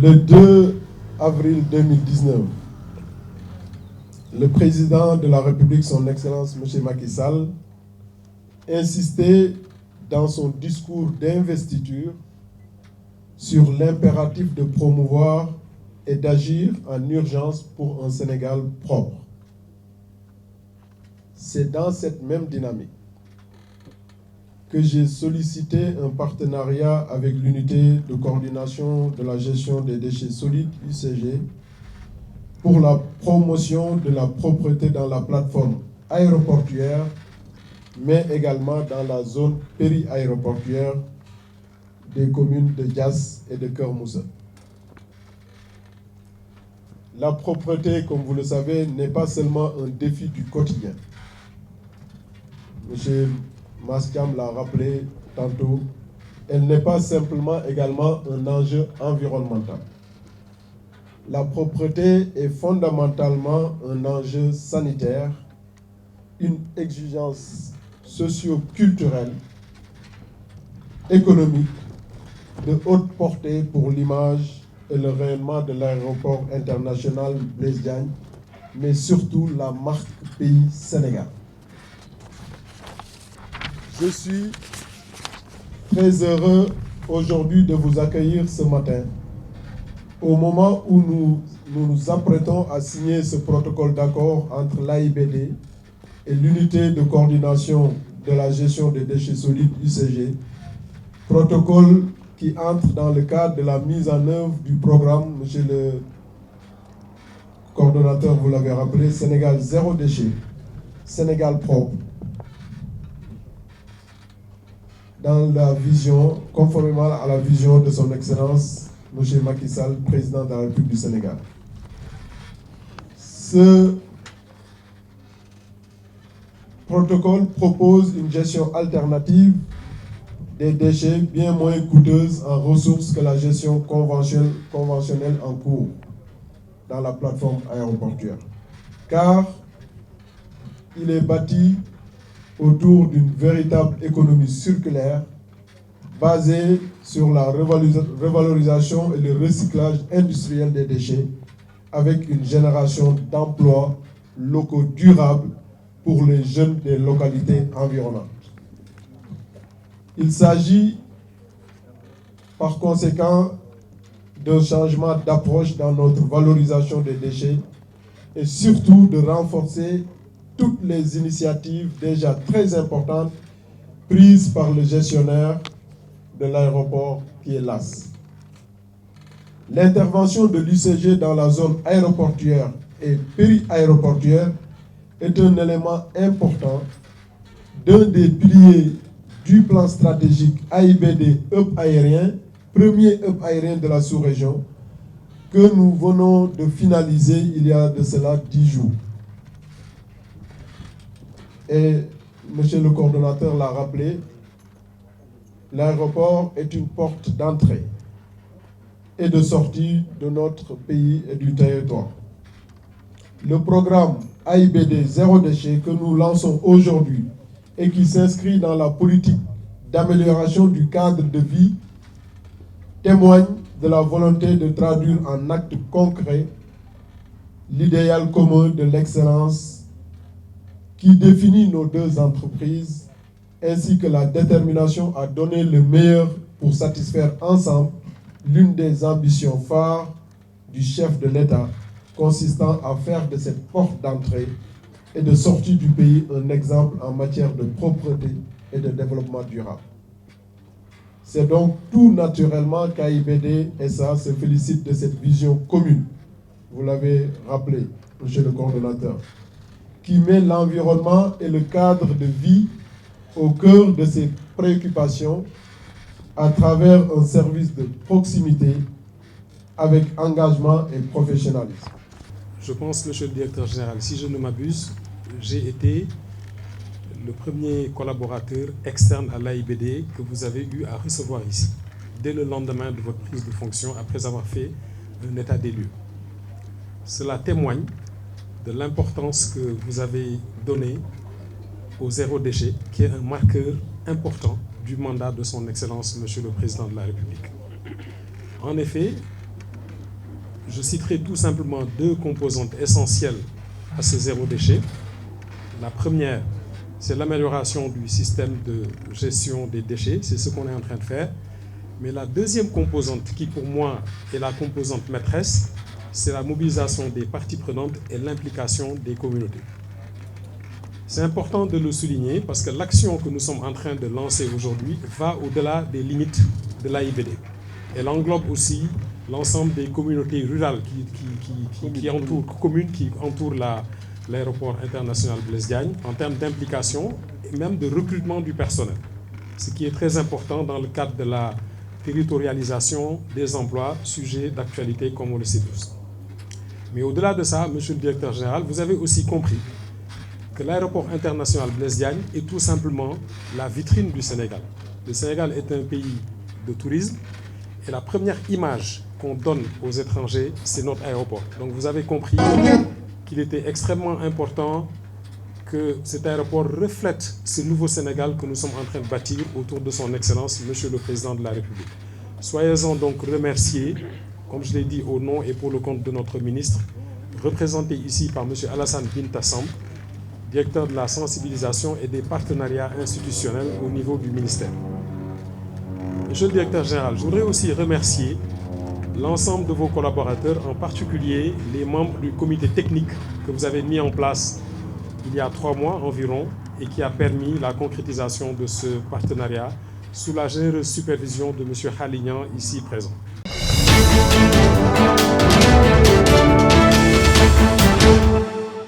Le 2 avril 2019, le président de la République, son Excellence M. Macky Sall, insistait dans son discours d'investiture sur l'impératif de promouvoir et d'agir en urgence pour un Sénégal propre. C'est dans cette même dynamique que j'ai sollicité un partenariat avec l'unité de coordination de la gestion des déchets solides, UCG, pour la promotion de la propreté dans la plateforme aéroportuaire, mais également dans la zone péri-aéroportuaire des communes de Diass et de Keur Moussa. La propreté, comme vous le savez, n'est pas seulement un défi du quotidien. Monsieur Mastiam l'a rappelé tantôt, elle n'est pas simplement également un enjeu environnemental. La propreté est fondamentalement un enjeu sanitaire, une exigence socio-culturelle, économique, de haute portée pour l'image et le rayonnement de l'aéroport international Blaise Diagne, mais surtout la marque pays Sénégal. Je suis très heureux aujourd'hui de vous accueillir ce matin, au moment où nous nous apprêtons à signer ce protocole d'accord entre l'AIBD et l'unité de coordination de la gestion des déchets solides UCG, protocole qui entre dans le cadre de la mise en œuvre du programme, monsieur le coordonnateur, vous l'avez rappelé, Sénégal zéro déchet, Sénégal propre, dans la vision, conformément à la vision de son Excellence, monsieur Macky Sall, président de la République du Sénégal. Ce protocole propose une gestion alternative des déchets bien moins coûteuse en ressources que la gestion conventionnelle en cours dans la plateforme aéroportuaire. Car il est bâti autour d'une véritable économie circulaire basée sur la revalorisation et le recyclage industriel des déchets avec une génération d'emplois locaux durables pour les jeunes des localités environnantes. Il s'agit par conséquent d'un changement d'approche dans notre valorisation des déchets et surtout de renforcer toutes les initiatives déjà très importantes prises par le gestionnaire de l'aéroport qui est l'AS. L'intervention de l'UCG dans la zone aéroportuaire et péri-aéroportuaire est un élément important d'un des piliers du plan stratégique AIBD Hub aérien, premier hub aérien de la sous-région, que nous venons de finaliser il y a de cela 10 jours. Et monsieur le coordonnateur l'a rappelé, l'aéroport est une porte d'entrée et de sortie de notre pays et du territoire. Le programme AIBD Zéro Déchet que nous lançons aujourd'hui et qui s'inscrit dans la politique d'amélioration du cadre de vie témoigne de la volonté de traduire en actes concrets l'idéal commun de l'excellence qui définit nos deux entreprises, ainsi que la détermination à donner le meilleur pour satisfaire ensemble l'une des ambitions phares du chef de l'État, consistant à faire de cette porte d'entrée et de sortie du pays un exemple en matière de propreté et de développement durable. C'est donc tout naturellement qu'AIBD SA se félicite de cette vision commune, vous l'avez rappelé, monsieur le coordonnateur, qui met l'environnement et le cadre de vie au cœur de ses préoccupations à travers un service de proximité avec engagement et professionnalisme. Je pense, monsieur le directeur général, si je ne m'abuse, j'ai été le premier collaborateur externe à l'AIBD que vous avez eu à recevoir ici, dès le lendemain de votre prise de fonction, après avoir fait un état des lieux. Cela témoigne de l'importance que vous avez donnée au zéro déchet, qui est un marqueur important du mandat de son Excellence, Monsieur le Président de la République. En effet, je citerai tout simplement deux composantes essentielles à ce zéro déchet. La première, c'est l'amélioration du système de gestion des déchets, c'est ce qu'on est en train de faire. Mais la deuxième composante, qui pour moi est la composante maîtresse, c'est la mobilisation des parties prenantes et l'implication des communautés. C'est important de le souligner parce que l'action que nous sommes en train de lancer aujourd'hui va au-delà des limites de l'AIBD. Elle englobe aussi l'ensemble des communautés rurales qui entourent l'aéroport international Blaise Diagne en termes d'implication et même de recrutement du personnel. Ce qui est très important dans le cadre de la territorialisation des emplois, sujet d'actualité comme on le sait tous. Mais au-delà de ça, Monsieur le Directeur Général, vous avez aussi compris que l'aéroport international Blaise Diagne est tout simplement la vitrine du Sénégal. Le Sénégal est un pays de tourisme et la première image qu'on donne aux étrangers, c'est notre aéroport. Donc vous avez compris qu'il était extrêmement important que cet aéroport reflète ce nouveau Sénégal que nous sommes en train de bâtir autour de son Excellence, Monsieur le Président de la République. Soyez-en donc remerciés, comme je l'ai dit au nom et pour le compte de notre ministre, représenté ici par Monsieur Alassane Bintassamb, directeur de la sensibilisation et des partenariats institutionnels au niveau du ministère. Monsieur le Directeur Général, je voudrais aussi remercier l'ensemble de vos collaborateurs, en particulier les membres du comité technique que vous avez mis en place il y a 3 mois environ et qui a permis la concrétisation de ce partenariat sous la généreuse supervision de M. Khalignan ici présent.